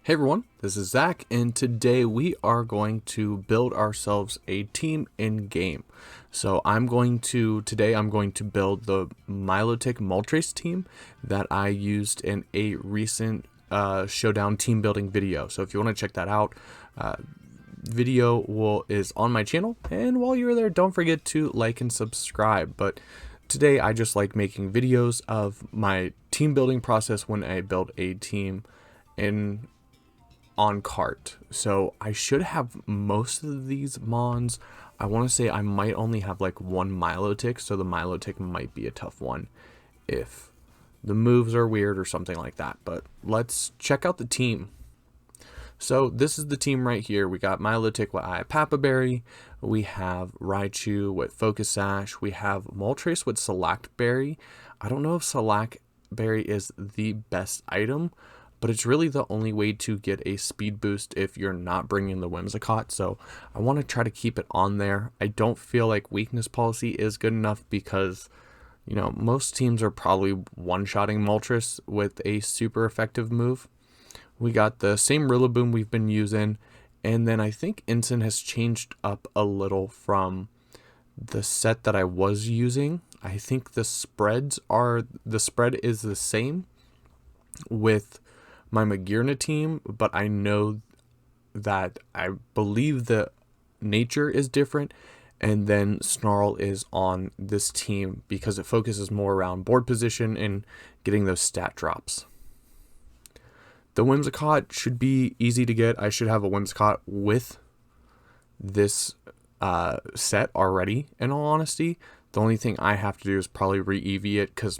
Hey everyone, this is Zach, and today we are going to build ourselves a team in game. So today I'm going to build the Milotic Moltres team that I used in a recent showdown team building video. So if you want to check that out, video is on my channel, and while you're there, don't forget to like and subscribe. But today I just like making videos of my team building process when I build a team on cart. So I should have most of these mons. I want to say I might only have like one Milotic, so the Milotic might be a tough one if the moves are weird or something like that. But let's check out the team. So this is the team right here. We got Milotic with Papa Berry. We have Raichu with Focus Sash. We have Moltres with Select Berry. I don't know if Select Berry is the best item, but it's really the only way to get a speed boost if you're not bringing the Whimsicott, so I want to try to keep it on there. I don't feel like weakness policy is good enough because, you know, most teams are probably one-shotting Moltres with a super effective move. We got the same Rillaboom we've been using, and then I think Ensign has changed up a little from the set that I was using. I think the spread is the same with my Magearna team, but I know that I believe the nature is different, and then Snarl is on this team because it focuses more around board position and getting those stat drops. The Whimsicott should be easy to get. I should have a Whimsicott with this set already, in all honesty. The only thing I have to do is probably re-EV it because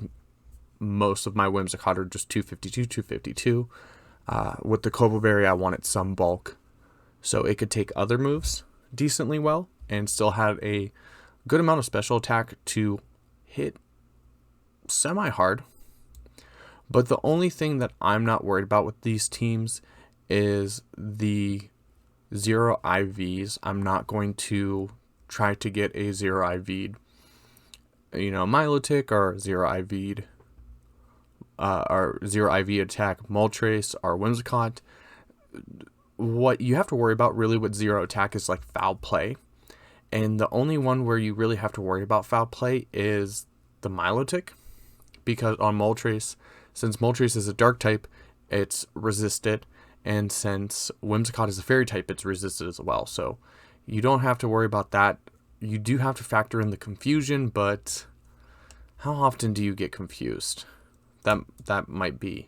most of my Whimsicott are just 252. With the Cobble Berry, I wanted some bulk, so it could take other moves decently well and still have a good amount of special attack to hit semi-hard. But the only thing that I'm not worried about with these teams is the 0 IVs. I'm not going to try to get a 0 IV'd, Milotic, or 0 IV'd our 0 IV attack Moltres, our Whimsicott. What you have to worry about really with 0 attack is like foul play. And the only one where you really have to worry about foul play is the Milotic. Because on Moltres, since Moltres is a dark type, it's resisted. And since Whimsicott is a fairy type, it's resisted as well. So you don't have to worry about that. You do have to factor in the confusion, but how often do you get confused? That might be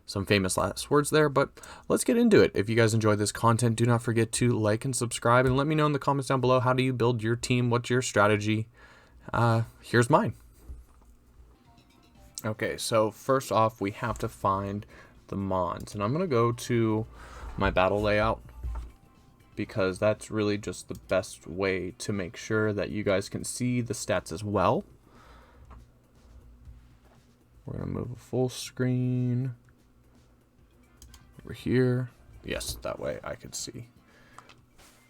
some famous last words there, but let's get into it. If you guys enjoy this content, do not forget to like and subscribe, and let me know in the comments down below, how do you build your team? What's your strategy? Here's mine. Okay, so first off, we have to find the mons, and I'm going to go to my battle layout because that's really just the best way to make sure that you guys can see the stats as well. We're going to move a full screen over here. Yes, that way I could see.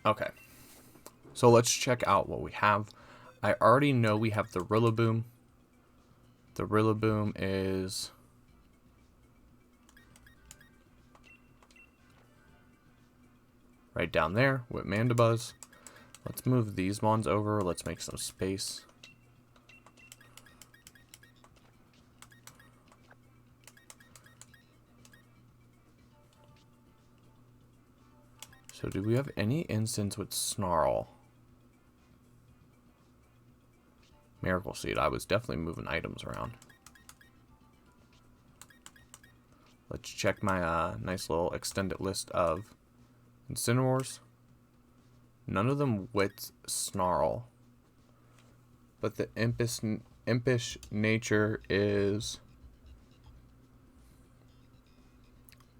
Okay, so let's check out what we have. I already know we have the Rillaboom. The Rillaboom is right down there with Mandibuzz. Let's move these mons over. Let's make some space. So do we have any instance with Snarl? Miracle Seed. I was definitely moving items around. Let's check my nice little extended list of Incineroars. None of them with Snarl. But the impish nature is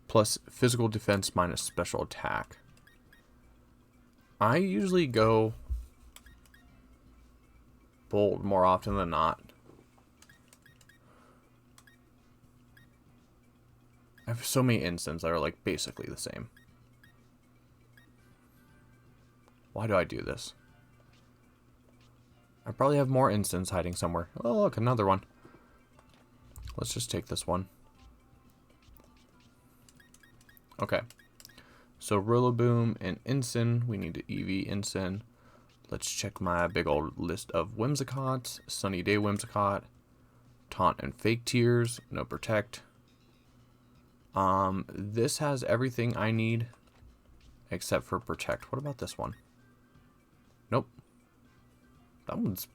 plus physical defense minus special attack. I usually go bold more often than not. I have so many instances that are like basically the same. Why do I do this? I probably have more instants hiding somewhere. Oh, look, another one. Let's just take this one. Okay. So Rillaboom and Ensign. We need to EV Ensign. Let's check my big old list of Whimsicots. Sunny Day Whimsicott. Taunt and Fake Tears. No Protect. This has everything I need except for Protect. What about this one? Nope. That one's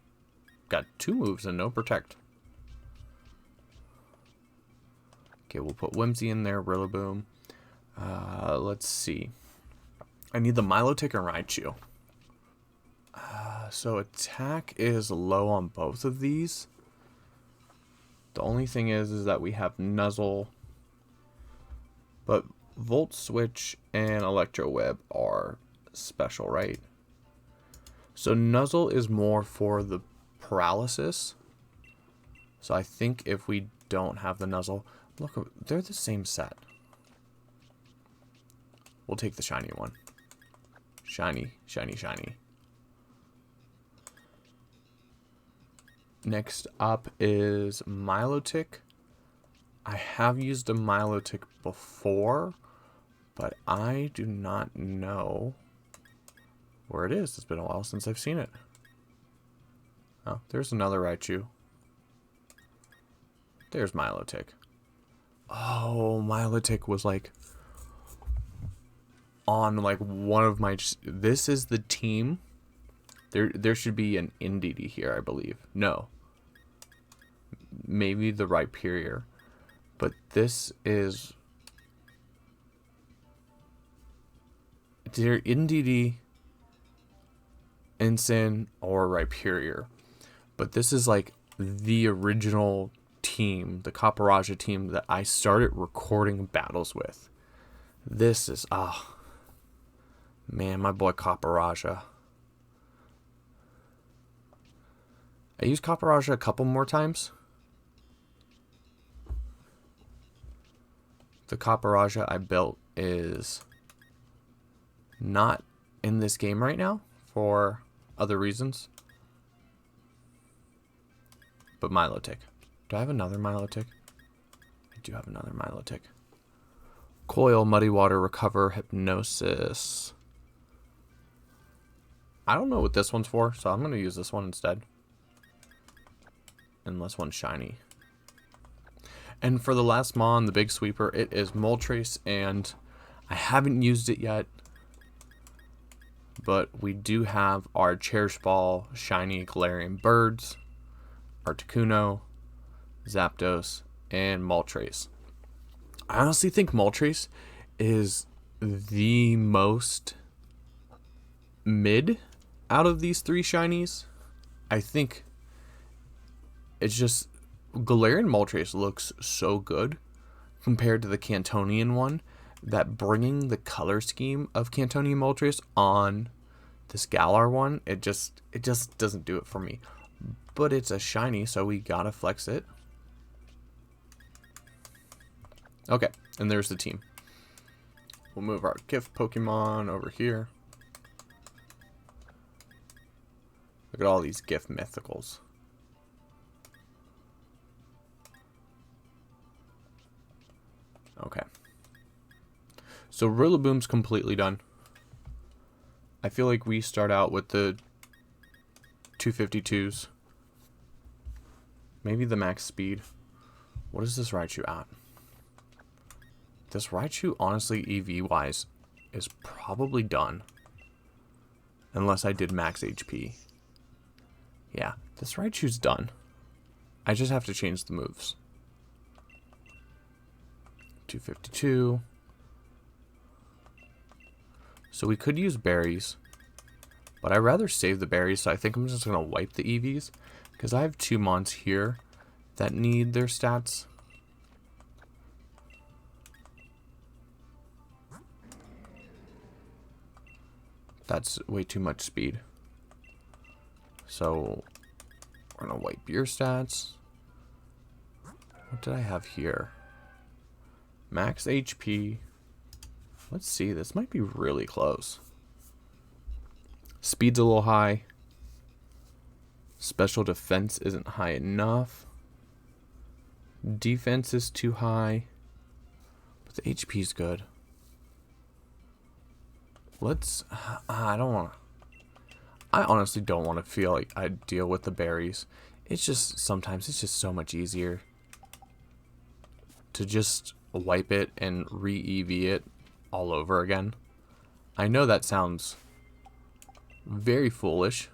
got 2 moves and no Protect. Okay, we'll put Whimsy in there, Rillaboom. Let's see. I need the Milotic and Raichu. So attack is low on both of these. The only thing is that we have Nuzzle. But Volt Switch and Electro Web are special, right? So Nuzzle is more for the paralysis. So I think if we don't have the Nuzzle... Look, they're the same set. We'll take the shiny one. Shiny, shiny, shiny. Next up is Milotic. I have used a Milotic before, but I do not know where it is. It's been a while since I've seen it. Oh, there's another Raichu. There's Milotic. Oh, Milotic was like on like one of my... This is the team. There should be an Indeedee here, I believe. No. Maybe the Rhyperior. But this is... It's either Indeedee, Ensign, or Rhyperior. But this is like the original team, the Caparajah team that I started recording battles with. This is... man, my boy Caparajah. I used Caparajah a couple more times. The Caparajah I built is not in this game right now for other reasons. But Milotic. Do I have another Milotic? I do have another Milotic. Coil, Muddy Water, Recover, Hypnosis. I don't know what this one's for, so I'm going to use this one instead. Unless one's shiny. And for the last Mon, the big sweeper, it is Moltres, and I haven't used it yet. But we do have our Cherish Ball, shiny Galarian Birds, Articuno, Zapdos, and Moltres. I honestly think Moltres is the most mid out of these 3 shinies. I think it's just Galarian Moltres looks so good compared to the Cantonian one that bringing the color scheme of Cantonian Moltres on this Galar one, it just doesn't do it for me. But it's a shiny, so we gotta flex it. Okay, and there's the team. We'll move our gift Pokemon over here. Look at all these gift mythicals. Okay. So Rillaboom's completely done. I feel like we start out with the 252s. Maybe the max speed. What is this Raichu at? This Raichu, honestly, EV-wise, is probably done. Unless I did max HP. Yeah, this Raichu's done. I just have to change the moves. 252. So we could use berries. But I'd rather save the berries, so I think I'm just going to wipe the EVs. Because I have 2 Mons here that need their stats. That's way too much speed. So we're going to wipe your stats. What did I have here? Max HP. Let's see. This might be really close. Speed's a little high. Special defense isn't high enough. Defense is too high. But the HP's good. let's, I don't want to, I honestly don't want to feel like I deal with the berries. It's just, sometimes it's just so much easier to just wipe it and re-EV it all over again. I know that sounds very foolish.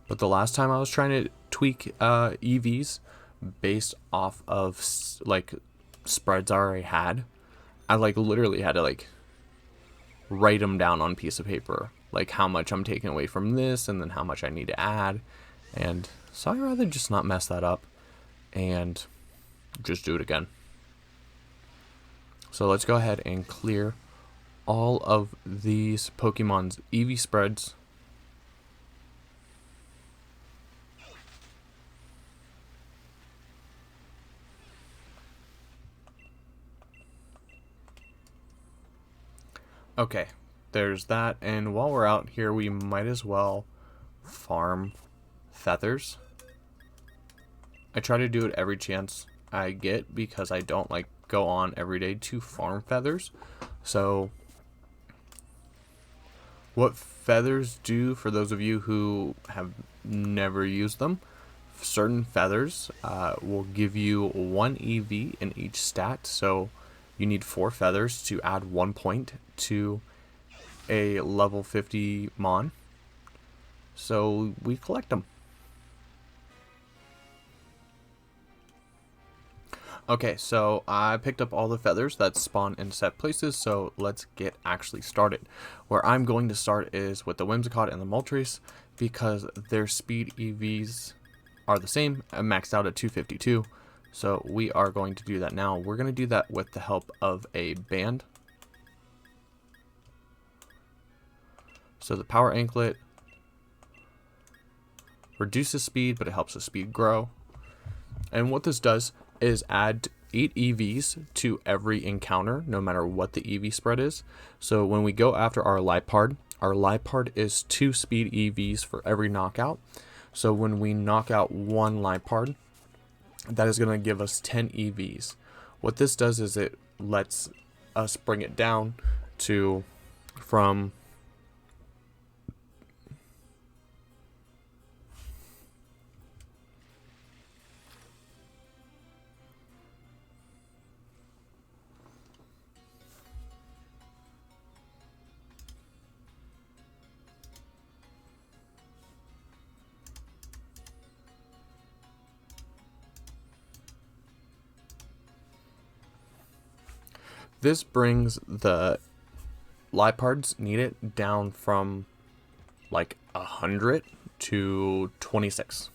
But the last time I was trying to tweak EVs based off of like spreads I already had, I like literally had to like write them down on a piece of paper, like how much I'm taking away from this and then how much I need to add. And so I'd rather just not mess that up and just do it again. So let's go ahead and clear all of these Pokemon's EV spreads. Okay, there's that, and while we're out here, we might as well farm feathers. I try to do it every chance I get because I don't like go on every day to farm feathers. So what feathers do, for those of you who have never used them, certain feathers will give you 1 EV in each stat. So you need 4 feathers to add 1 point to a level 50 Mon. So we collect them. Okay, so I picked up all the feathers that spawn in set places, so let's get actually started. Where I'm going to start is with the Whimsicott and the Moltres, because their speed EVs are the same, maxed out at 252. So we are going to do that now. We're going to do that with the help of a band. So the power anklet reduces speed, but it helps the speed grow. And what this does is add 8 EVs to every encounter, no matter what the EV spread is. So when we go after our Lipard is 2 speed EVs for every knockout. So when we knock out 1 Lipard, that is going to give us 10 EVs. What this does is it lets us bring it down to from this brings the Lipards needed down from like 100 to 26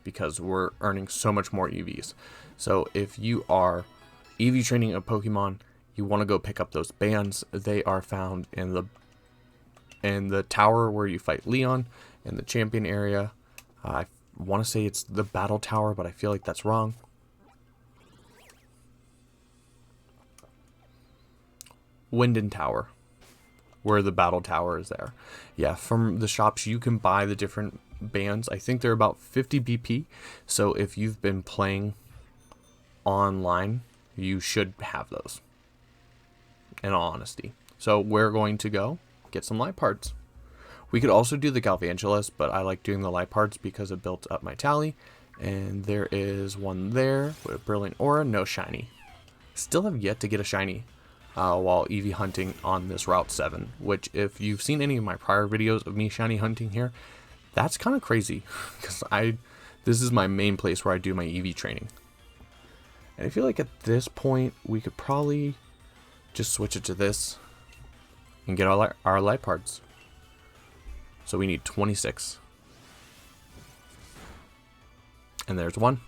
because we're earning so much more EVs. So if you are EV training a Pokemon, you want to go pick up those bands. They are found in the tower where you fight Leon in the champion area. I want to say it's the battle tower, but I feel like that's wrong. Winden Tower, where the battle tower is there. Yeah, from the shops you can buy the different bands. I think they're about 50 BP. So if you've been playing online, you should have those, in all honesty. So we're going to go get some Lipards. We could also do the Galvantulus, but I like doing the Lipards because it built up my tally. And there is one there with a Brilliant Aura, no shiny. Still have yet to get a shiny while EV hunting on this Route 7, which if you've seen any of my prior videos of me shiny hunting here, that's kind of crazy because this is my main place where I do my EV training. And I feel like at this point we could probably just switch it to this and get our Lipards. So we need 26. And there's one.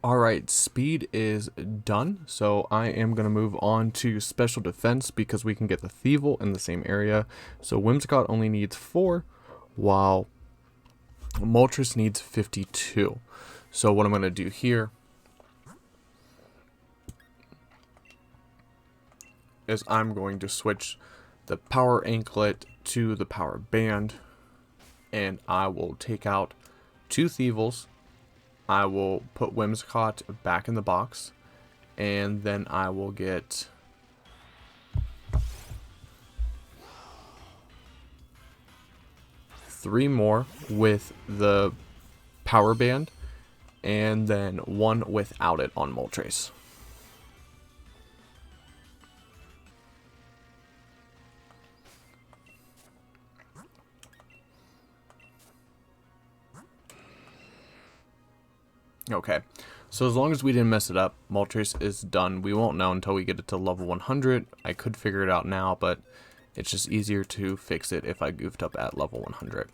Alright, speed is done, so I am going to move on to special defense because we can get the Thievul in the same area. So Whimsicott only needs 4, while Moltres needs 52. So what I'm going to do here is I'm going to switch the power anklet to the power band, and I will take out 2 Thievals. I will put Whimsicott back in the box, and then I will get three more with the power band, and then 1 without it on Moltres. Okay, so as long as we didn't mess it up, Moltres is done. We won't know until we get it to level 100. I could figure it out now, but it's just easier to fix it if I goofed up at level 100.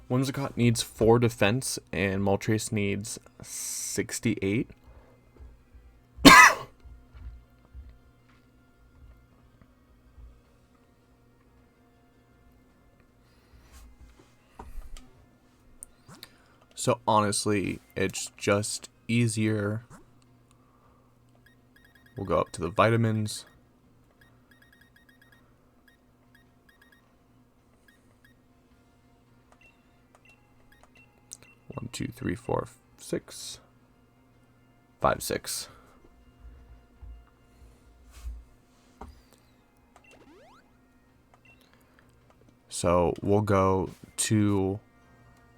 Whimsicott needs 4 defense, and Moltres needs 68. So honestly, it's just easier. We'll go up to the vitamins. One, two, three, four, 6, 5, 6. So we'll go to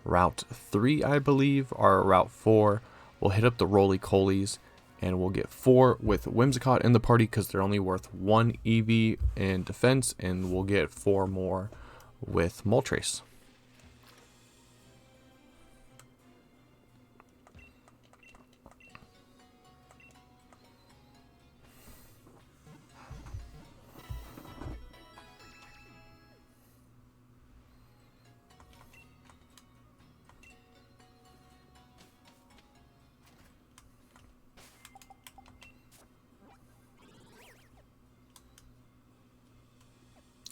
Route 3, I believe, or Route 4. We'll hit up the Roly-Colies, and we'll get 4 with Whimsicott in the party because they're only worth 1 EV in defense, and we'll get 4 more with Moltres.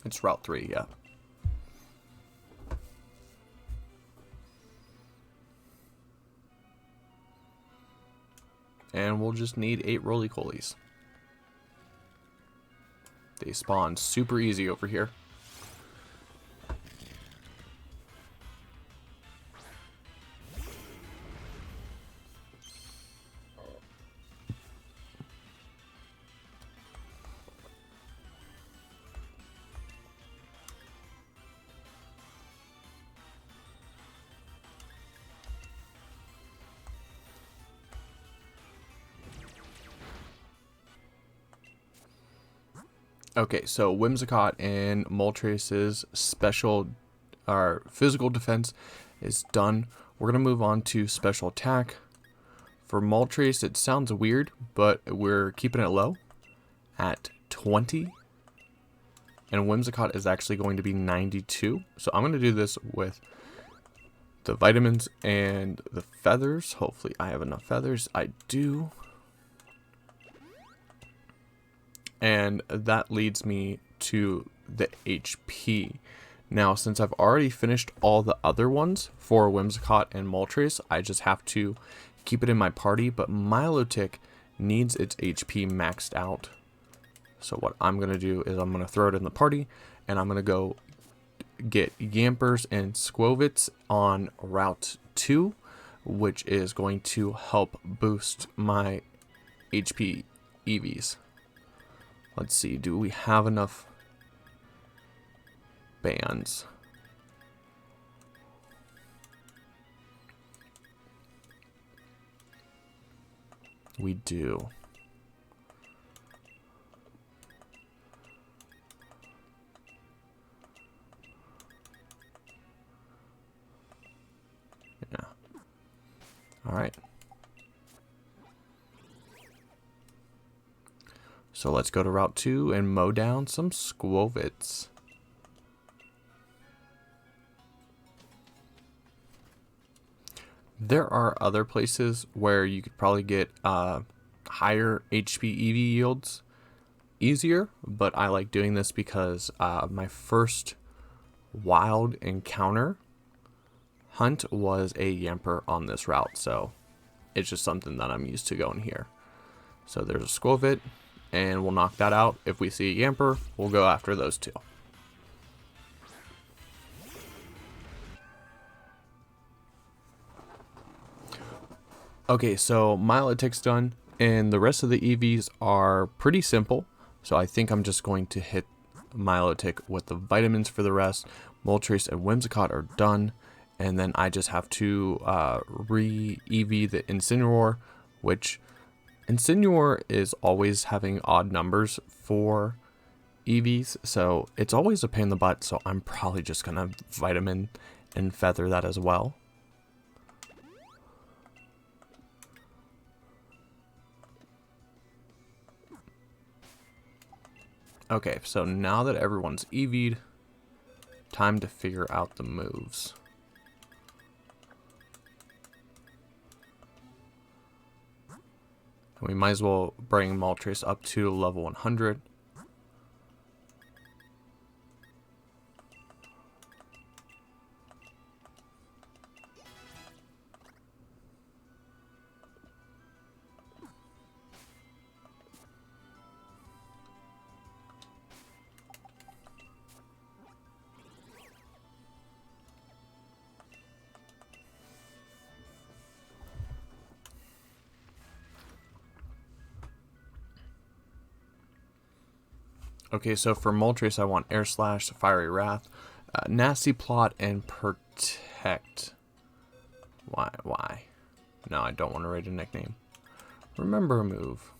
It's Route 3, yeah. And we'll just need 8 Roly-Colies. They spawn super easy over here. Okay, so Whimsicott and Moltres' special or physical defense is done. We're going to move on to special attack. For Moltres, it sounds weird, but we're keeping it low at 20. And Whimsicott is actually going to be 92. So I'm going to do this with the vitamins and the feathers. Hopefully I have enough feathers. I do. And that leads me to the HP. Now, since I've already finished all the other ones for Whimsicott and Moltres, I just have to keep it in my party. But Milotic needs its HP maxed out. So what I'm going to do is I'm going to throw it in the party, and I'm going to go get Yampers and Squovits on Route 2, which is going to help boost my HP EVs. Let's see, do we have enough bands? We do. Yeah. All right. So let's go to Route 2 and mow down some Squovits. There are other places where you could probably get higher HP EV yields easier, but I like doing this because my first wild encounter hunt was a Yamper on this route, so it's just something that I'm used to going here. So there's a Squovit. and we'll knock that out. If we see a Yamper, we'll go after those two. Okay, so Milotic's done, and the rest of the EVs are pretty simple. So I think I'm just going to hit Milotic with the vitamins for the rest. Moltres and Whimsicott are done, and then I just have to re-EV the Incineroar, which Incineroar is always having odd numbers for EVs, so it's always a pain in the butt, so I'm probably just gonna vitamin and feather that as well. Okay, so now that everyone's EV'd, time to figure out the moves. We might as well bring Moltres up to level 100. Okay, so for Moltres, I want Air Slash, Fiery Wrath, Nasty Plot, and Protect. Why? No, I don't want to write a nickname. Remember a move.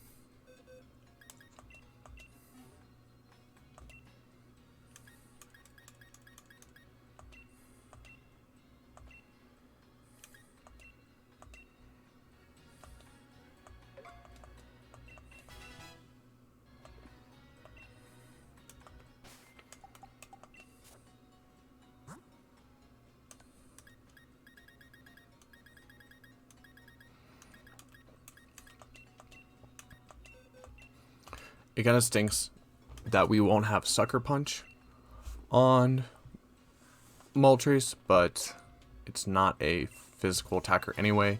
It kind of stinks that we won't have Sucker Punch on Moltres, but it's not a physical attacker anyway,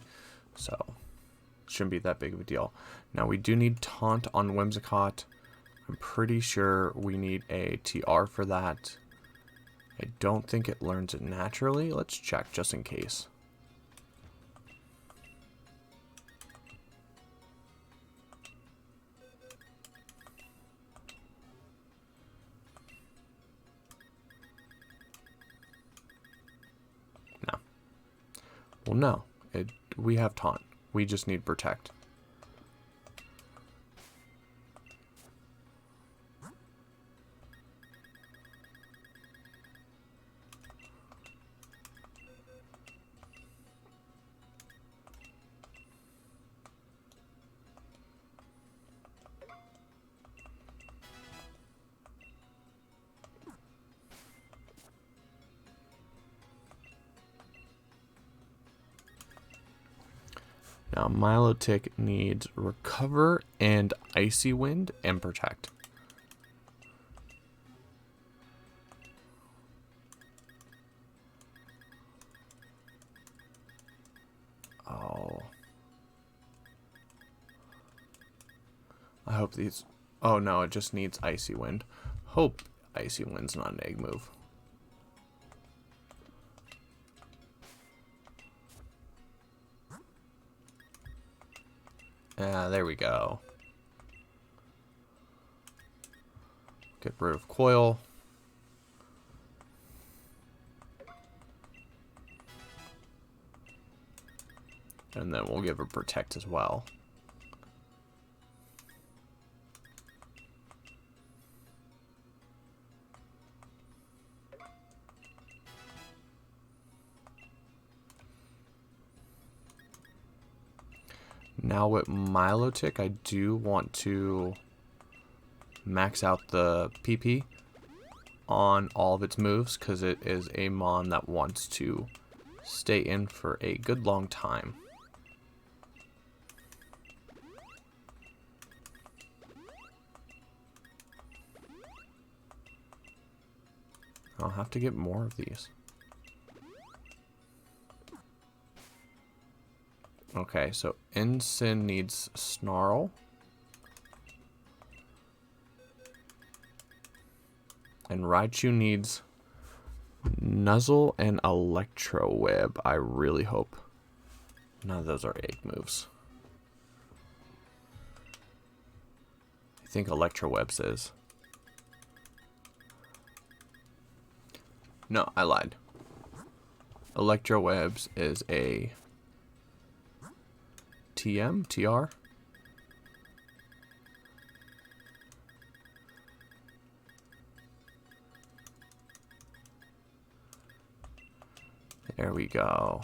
so it shouldn't be that big of a deal. Now we do need Taunt on Whimsicott. I'm pretty sure we need a TR for that. I don't think it learns it naturally. Let's check just in case. Well, no. We have Taunt. We just need Protect. Now, Milotic needs Recover and Icy Wind and Protect. Oh. I hope these... Oh, no, it just needs Icy Wind. Hope Icy Wind's not an egg move. There we go. Get rid of Coil. And then we'll give her Protect as well. Now with Milotic, I do want to max out the PP on all of its moves because it is a mon that wants to stay in for a good long time. I'll have to get more of these. Okay, so Ensign needs Snarl. And Raichu needs Nuzzle and Electro Web. I really hope none of those are egg moves. I think Electro Webs is. No, I lied. Electro Webs is a TM? TR? There we go.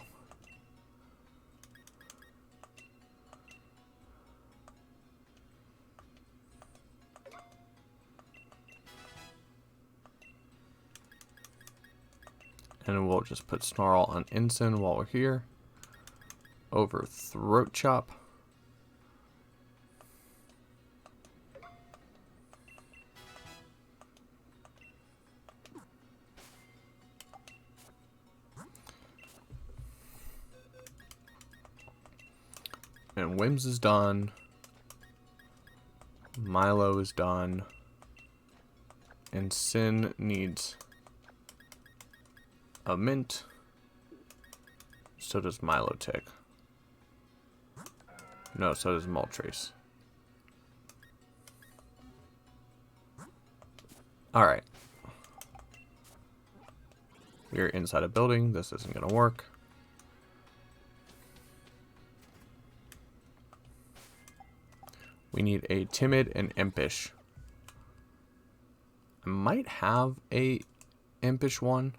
And we'll just put Snarl on Ensign while we're here. Over Throat Chop. And Wims is done. Milo is done. And Sin needs a mint. So does Milotic. No, so does Moltres. Alright. We're inside a building. This isn't going to work. We need a timid and impish. I might have a impish one.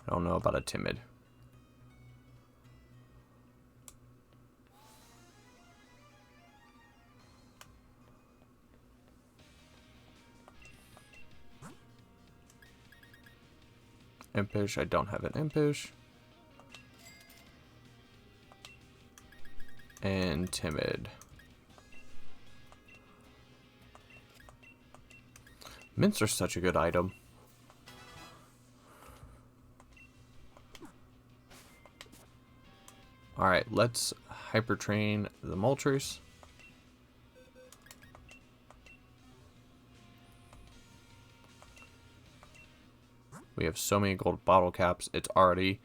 I don't know about a timid. Impish, I don't have an impish. And timid. Mints are such a good item. Alright, let's hyper train the Moltres. We have so many gold bottle caps. It's already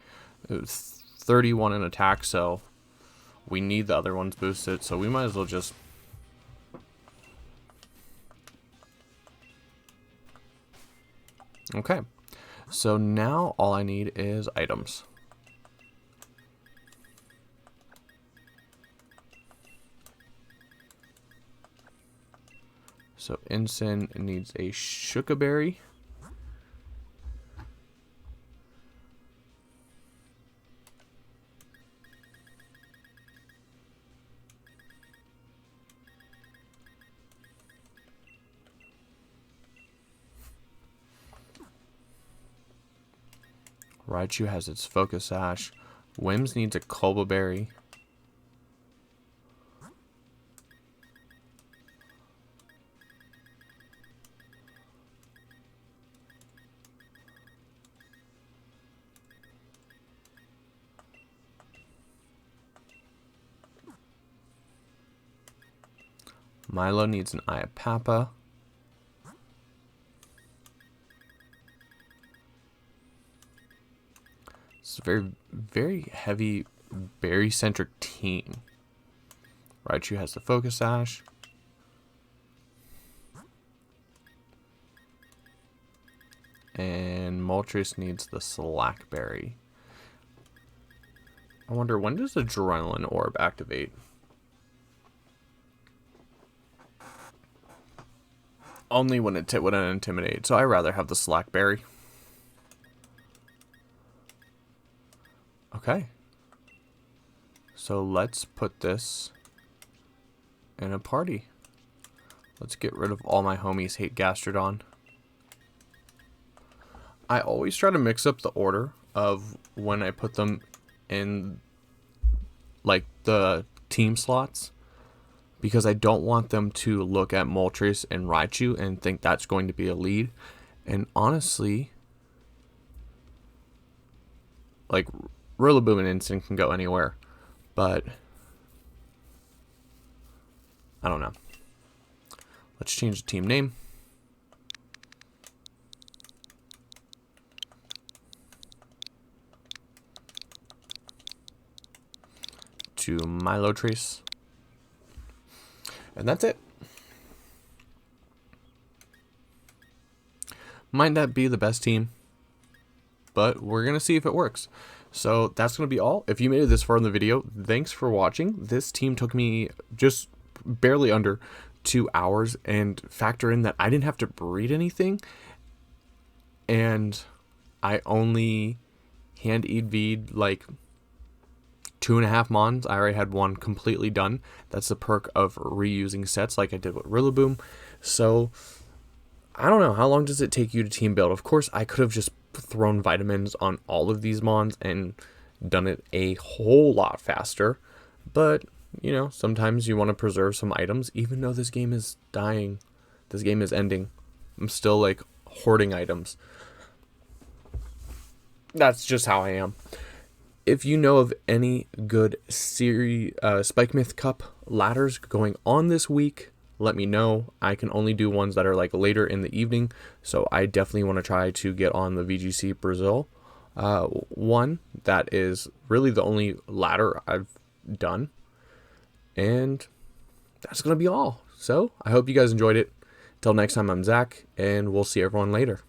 31 in attack, so we need the other ones boosted. So we might as well just... Okay. So now all I need is items. So Ensign needs a Shukaberry. Raichu has its Focus Sash. Wims needs a Kolba Berry. Milo needs an Iapapa. It's a very, very heavy berry-centric team. Raichu has the Focus Sash. And Moltres needs the Slackberry. I wonder, when does the Adrenaline Orb activate? Only when it wouldn't intimidate, so I'd rather have the Slackberry. Okay. So let's put this in a party. Let's get rid of all my homies hate Gastrodon. I always try to mix up the order of when I put them in, like, the team slots, because I don't want them to look at Moltres and Raichu and think that's going to be a lead. And honestly, like, Rillaboom and Instinct can go anywhere, but I don't know. Let's change the team name. Moltres. And that's it. Might not be the best team, but we're going to see if it works. So that's going to be all. If you made it this far in the video, thanks for watching. This team took me just barely under 2 hours, and factor in that I didn't have to breed anything, and I only hand EV'd like 2.5 mons. I already had one completely done. That's the perk of reusing sets like I did with Rillaboom. So I don't know, how long does it take you to team build? Of course, I could have just thrown vitamins on all of these mons and done it a whole lot faster, but you know, sometimes you want to preserve some items. Even though this game is dying, this game is ending, I'm still like hoarding items. That's just how I am. If you know of any good Spikemuth Cup ladders going on this week, let me know. I can only do ones that are like later in the evening, so I definitely want to try to get on the VGC Brazil one. That is really the only ladder I've done. And that's going to be all. So I hope you guys enjoyed it. Till next time, I'm Zach, and we'll see everyone later.